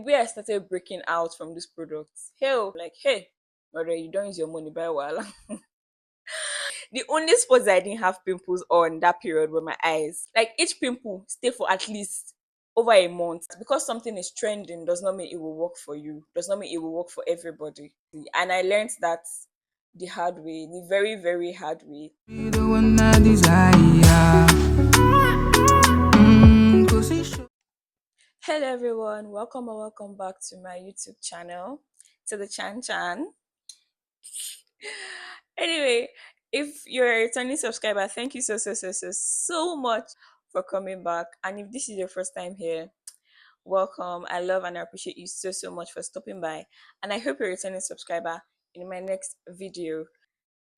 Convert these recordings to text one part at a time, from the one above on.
way I started breaking out from this product, hell, like, hey, brother, you don't use your money, buy while. The only spots I didn't have pimples on that period were my eyes. Like each pimple stay for at least over a month. Because something is trending does not mean it will work for you. Does not mean it will work for everybody. And I learned that the hard way, the very, very hard way. Hello everyone, welcome or welcome back to my YouTube channel, to the Chan Chan. Anyway, if you're a returning subscriber, thank you so much for coming back. And if this is your first time here, welcome. I love and I appreciate you so much for stopping by. And I hope you're a returning subscriber in my next video.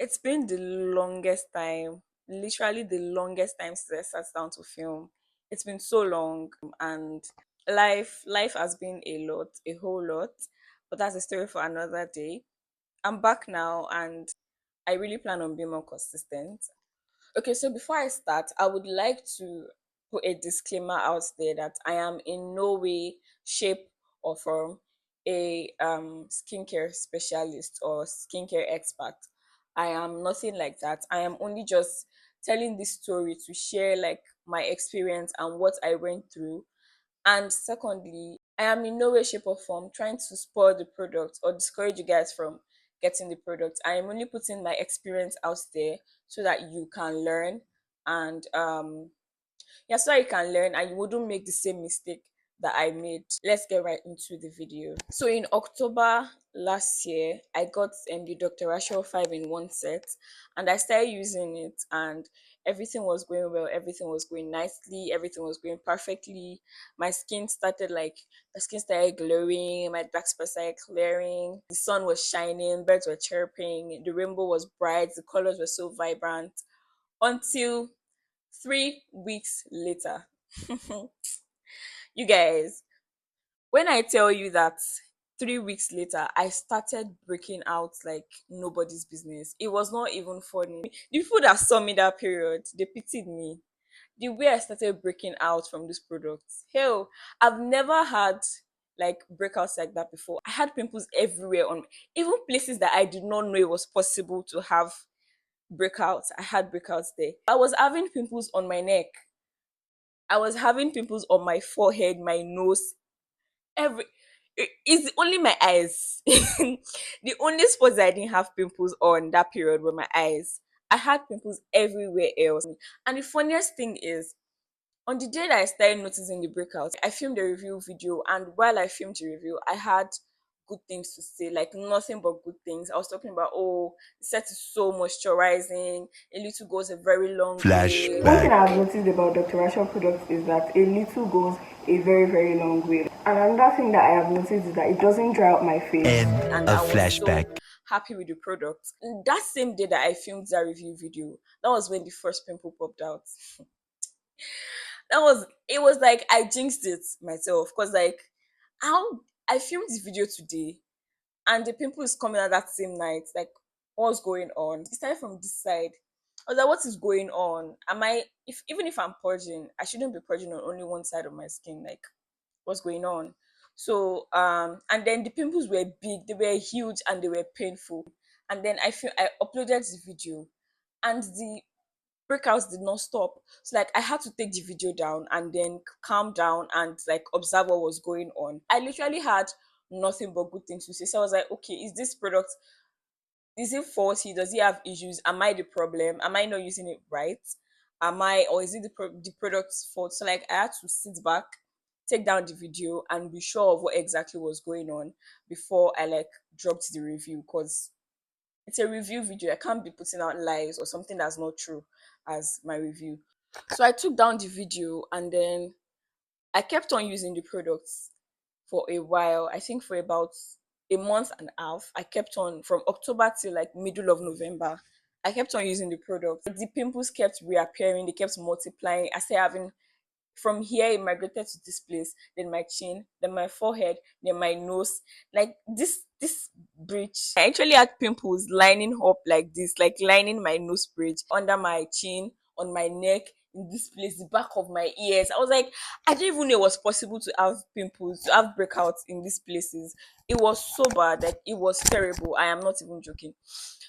It's been the longest time, literally the longest time since I sat down to film. It's been so long, and life has been a lot, a whole lot. But that's a story for another day. I'm back now, and I really plan on being more consistent. Okay, so before I start, I would like to put a disclaimer out there that I am in no way, shape, or form a skincare specialist or skincare expert. I am nothing like that. I am only just telling this story to share like my experience and what I went through. And secondly, I am in no way, shape, or form trying to spoil the product or discourage you guys from getting the product. I am only putting my experience out there so that you can learn and yeah, so you can learn and you wouldn't make the same mistake that I made. Let's get right into the video. So in October last year, I got the Dr. Rashel 5-in-1 set, and I started using it, and everything was going well, everything was going nicely, everything was going perfectly. My skin started glowing, my dark spots started clearing, the sun was shining, birds were chirping, the rainbow was bright, the colors were so vibrant until 3 weeks later. You guys, when I tell you that 3 weeks later, I started breaking out like nobody's business. It was not even funny. The people that saw me that period, they pitied me. The way I started breaking out from this product, hell, I've never had like breakouts like that before. I had pimples everywhere on me, even places that I did not know it was possible to have breakouts. I had breakouts there. I was having pimples on my neck. I was having pimples on my forehead, my nose, every it's only my eyes. The only spots I didn't have pimples on that period were my eyes. I had pimples everywhere else. And the funniest thing is, on the day that I started noticing the breakouts, I filmed a review video, and while I filmed the review, I had good things to say, like nothing but good things. I was talking about, oh, the set is so moisturizing, a little goes a very long way. One thing I've noticed about Dr. Rashel products is that a little goes a very, very long way. And another thing that I have noticed is that it doesn't dry out my face. And I was so happy with the product. That same day that I filmed that review video, that was when the first pimple popped out. It was like I jinxed it myself, because like how I filmed this video today and the pimple is coming out that same night. Like, what's going on? It started from this side. I was like, what is going on? Am I, if even if I'm purging, I shouldn't be purging on only one side of my skin. Like, what's going on? So and then the pimples were big, they were huge, and they were painful. And then I uploaded this video, and the breakouts did not stop. So like I had to take the video down and then calm down and like observe what was going on. I literally had nothing but good things to say. So I was like, okay, is this product, is it faulty? Does it have issues? Am I the problem? Am I not using it right? Am I, or is it the product's fault? So like I had to sit back, take down the video, and be sure of what exactly was going on before I like dropped the review, because it's a review video. I can't be putting out lies or something that's not true as my review. So I took down the video, and then I kept on using the products for a while. I think for about a month and a half. I kept on from October till like middle of November. I kept on using the product. The pimples kept reappearing, they kept multiplying. I started having, from here it migrated to this place, then my chin, then my forehead, then my nose. Like this bridge, I actually had pimples lining up like this, like lining my nose bridge, under my chin, on my neck, in this place, the back of my ears. I was like, I didn't even know it was possible to have pimples, to have breakouts in these places. It was so bad, like it was terrible. I am not even joking.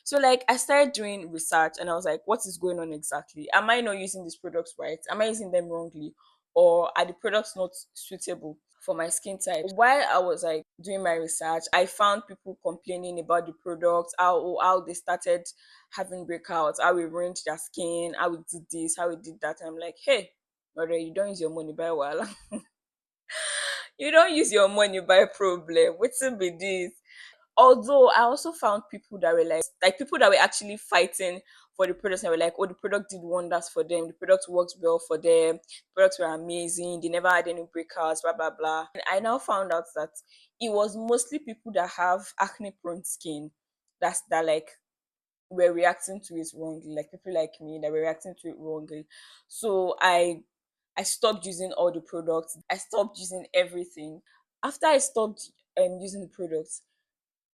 So like I started doing research and I was like, what is going on exactly? Am I not using these products right? Am I using them wrongly? Or are the products not suitable for my skin type? While I was like doing my research, I found people complaining about the products, how they started having breakouts, how it ruined their skin, how it did this, how it did that. I'm like, hey, brother, you don't use your money buy well. You don't use your money buy problem. What's be this? Although I also found people that were like people that were actually fighting for the products and were like, oh, the product did wonders for them, the product works well for them, the products were amazing, they never had any breakouts, blah blah blah. And I now found out that it was mostly people that have acne prone skin that like were reacting to it wrongly, like people like me that were reacting to it wrongly. So I stopped using all the products, I stopped using everything. After I stopped using the products,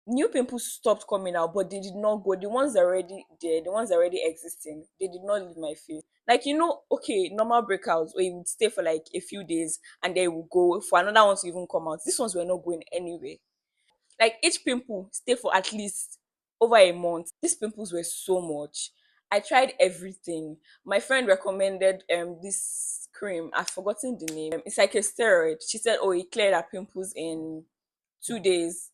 new pimples stopped coming out, but they did not go. The ones that are already there, the ones that are already existing, they did not leave my face. Like, okay, normal breakouts where you would stay for like a few days and then it will go for another one to even come out. These ones were not going anywhere. Like each pimple stay for at least over a month. These pimples were so much. I tried everything. My friend recommended this cream. I've forgotten the name. It's like a steroid. She said, oh, it cleared her pimples in 2 days,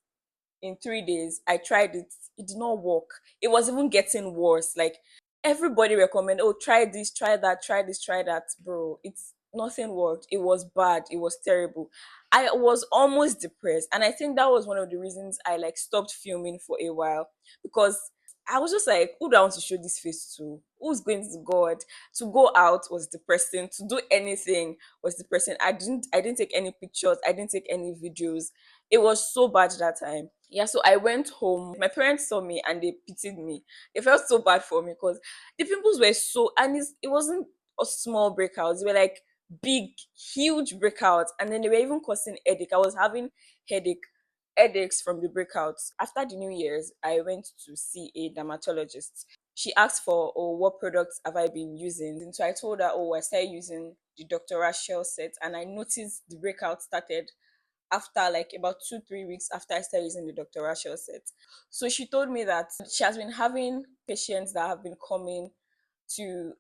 in 3 days. I tried it. It did not work. It was even getting worse. Like everybody recommend, oh, try this, try that, try this, try that, bro. It's nothing worked. It was bad. It was terrible. I was almost depressed, and I think that was one of the reasons I like stopped filming for a while, because I was just like, who do I want to show this face to? Who's going to God? To go out was depressing. To do anything was depressing. I didn't take any pictures. I didn't take any videos. It was so bad that time. Yeah, so I went home. My parents saw me and they pitied me. They felt so bad for me because the pimples were so, and it wasn't a small breakouts. They were like big, huge breakouts, and then they were even causing headache. I was having headache headaches from the breakouts. After the New Year's, I went to see a dermatologist. She asked for, oh, what products have I been using? And so I told her, oh, I started using the Dr. Rashel set, and I noticed the breakout started after like about 2 3 weeks after I started using the Dr. Rashel set. So she told me that she has been having patients that have been coming to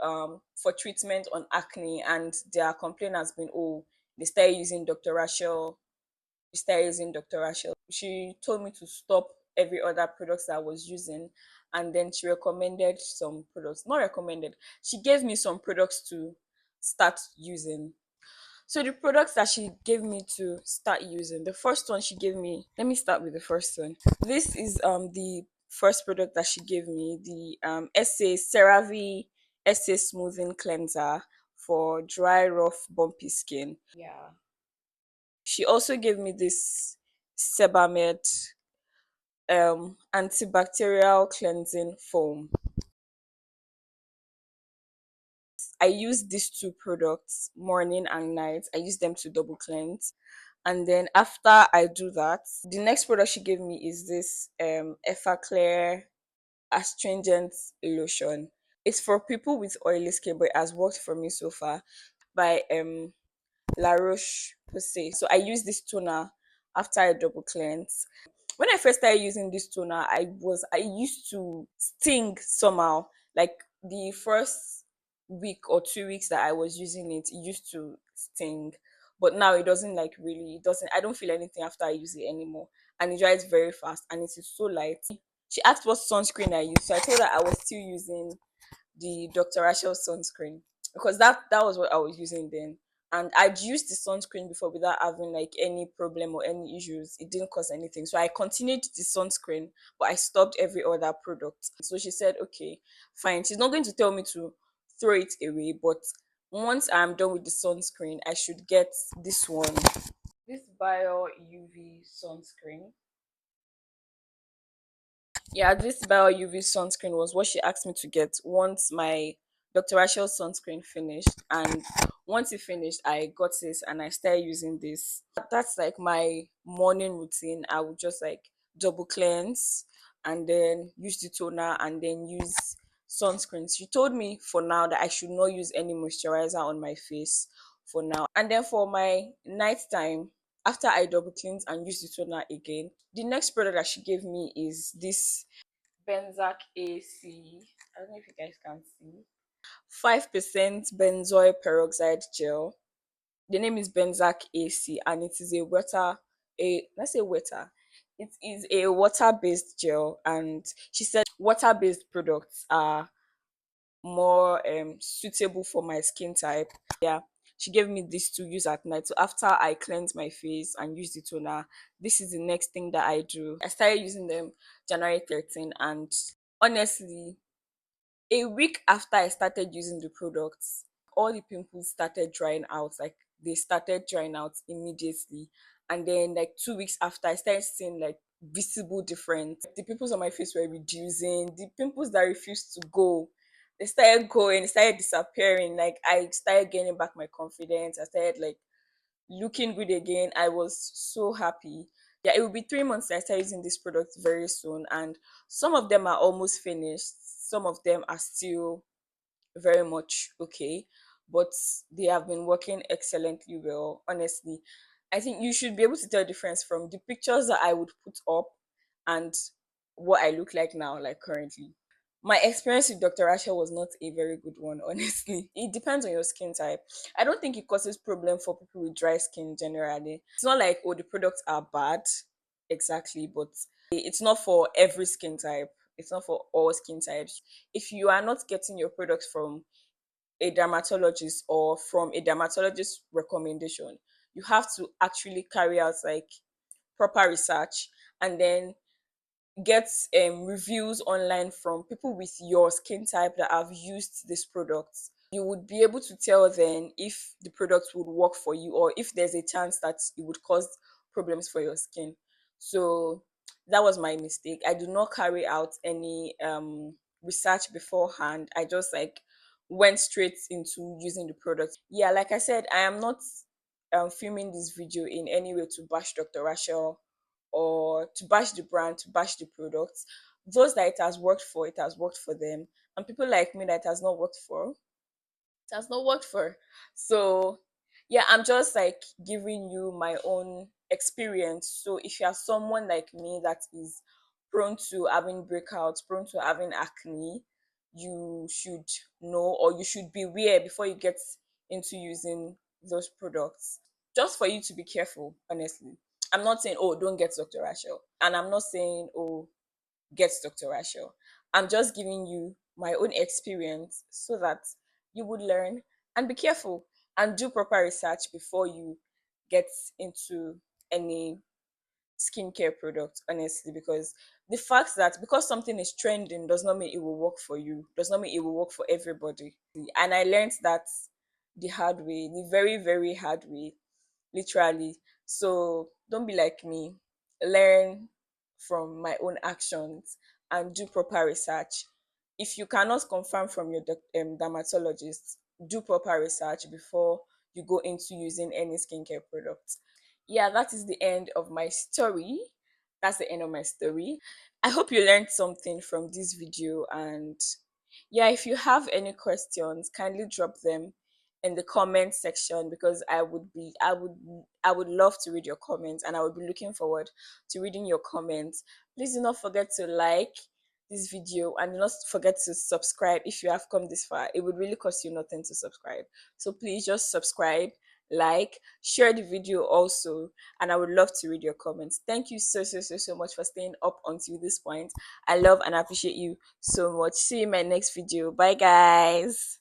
for treatment on acne, and their complaint has been, oh, they started using Dr. Rashel, we started using Dr. Rashel. She told me to stop every other products that I was using, and then she recommended some products. Not recommended. She gave me some products to start using. So the products that she gave me to start using, the first one she gave me, let me start with the first one. This is the first product that she gave me, the SA CeraVe SA Smoothing Cleanser for dry, rough, bumpy skin. Yeah. She also gave me this Sebamed antibacterial cleansing foam. I use these two products morning and night. I use them to double cleanse. And then after I do that, the next product she gave me is this Effaclear astringent lotion. It's for people with oily skin, but it has worked for me so far. By La Roche Posay. So I use this toner after I double cleanse. When I first started using this toner, I used to sting somehow. Like the first week or 2 weeks that I was using it, it used to sting. But now it doesn't, like really, it doesn't, I don't feel anything after I use it anymore. And it dries very fast and it is so light. She asked what sunscreen I use. So I told her I was still using the Dr. Rachel sunscreen, because that was what I was using then. And I'd used the sunscreen before without having like any problem or any issues. It didn't cause anything. So I continued the sunscreen, but I stopped every other product. So she said, okay, fine. She's not going to tell me to throw it away, but once I'm done with the sunscreen, I should get this one. This Bio UV sunscreen. Yeah, this Bio UV sunscreen was what she asked me to get once my Dr. Rachel sunscreen finished. And once it finished, I got this and I started using this. That's like my morning routine. I would just like double cleanse and then use the toner and then use sunscreen. She told me for now that I should not use any moisturizer on my face for now. And then for my nighttime, after I double cleanse and use the toner again, the next product that she gave me is this Benzac AC. I don't know if you guys can see. 5% benzoyl peroxide gel. The name is Benzac AC, and it is a water, a let's say water. It is a water-based gel, and she said water-based products are more suitable for my skin type. Yeah, she gave me this to use at night. So after I cleanse my face and use the toner, this is the next thing that I do. I started using them January 13, and honestly, a week after I started using the products, all the pimples started drying out. Like they started drying out immediately. And then like 2 weeks after, I started seeing like visible difference. The pimples on my face were reducing. The pimples that refused to go, they started going, they started disappearing. Like I started gaining back my confidence. I started like looking good again. I was so happy. Yeah, it will be 3 months that I start using this product very soon, and some of them are almost finished. Some of them are still very much okay, but they have been working excellently well. Honestly, I think you should be able to tell the difference from the pictures that I would put up and what I look like now, like currently. My experience with Dr. Rashel was not a very good one, honestly. It depends on your skin type. I don't think it causes problem for people with dry skin generally. It's not like, oh, the products are bad, exactly, but it's not for every skin type. It's not for all skin types. If you are not getting your products from a dermatologist or from a dermatologist recommendation, you have to actually carry out like proper research and then get reviews online from people with your skin type that have used this product. You would be able to tell then if the product would work for you or if there's a chance that it would cause problems for your skin. So that was my mistake. I do not carry out any research beforehand. I just like went straight into using the product. Yeah, like I said, I am not filming this video in any way to bash Dr. Rashel or to bash the brand, to bash the products. Those that it has worked for, it has worked for them. And people like me that it has not worked for, it has not worked for. So yeah, I'm just like giving you my own experience. So if you are someone like me that is prone to having breakouts, prone to having acne, you should know or you should beware before you get into using those products. Just for you to be careful, honestly. I'm not saying, oh, don't get Dr. Rachel. And I'm not saying, oh, get Dr. Rachel. I'm just giving you my own experience so that you would learn and be careful and do proper research before you get into any skincare product, honestly, because the fact that because something is trending does not mean it will work for you, does not mean it will work for everybody. And I learned that the hard way, the very, very hard way, literally. So don't be like me. Learn from my own actions and do proper research. If you cannot confirm from your dermatologist, do proper research before you go into using any skincare product. Yeah, that is the end of my story. That's the end of my story. I hope you learned something from this video, and yeah, if you have any questions, kindly drop them in the comment section because I would love to read your comments and I would be looking forward to reading your comments. Please do not forget to like this video and do not forget to subscribe if you have come this far. It would really cost you nothing to subscribe. So please just subscribe, like, share the video also, and I would love to read your comments. Thank you so much for staying up until this point. I love and appreciate you so much. See you in my next video. Bye guys.